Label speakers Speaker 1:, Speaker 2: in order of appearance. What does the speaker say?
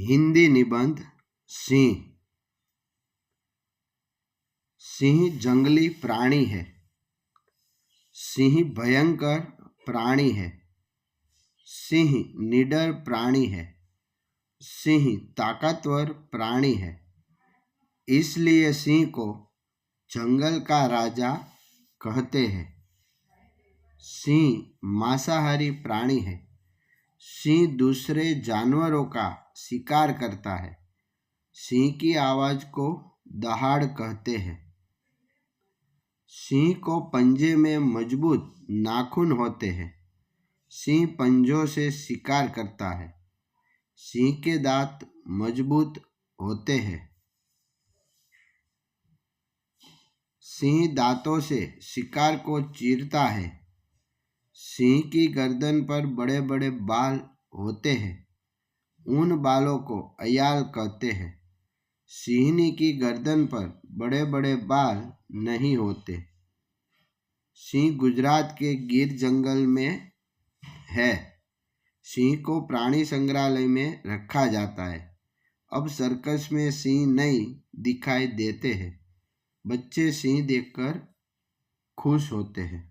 Speaker 1: हिंदी निबंध सिंह। सिंह जंगली प्राणी है। सिंह भयंकर प्राणी है। सिंह निडर प्राणी है। सिंह ताकतवर प्राणी है। इसलिए सिंह को जंगल का राजा कहते हैं। सिंह मांसाहारी प्राणी है। सिंह दूसरे जानवरों का शिकार करता है। सिंह की आवाज को दहाड़ कहते हैं। सिंह को पंजे में मजबूत नाखून होते हैं। सिंह पंजों से शिकार करता है। सिंह के दांत मजबूत होते हैं। सिंह दांतों से शिकार को चीरता है। सिंह की गर्दन पर बड़े बड़े बाल होते हैं। उन बालों को अयाल कहते हैं। सिंहनी की गर्दन पर बड़े बड़े बाल नहीं होते। सिंह गुजरात के गिर जंगल में है। सिंह को प्राणी संग्रहालय में रखा जाता है। अब सर्कस में सिंह नहीं दिखाई देते हैं। बच्चे सिंह देखकर खुश होते हैं।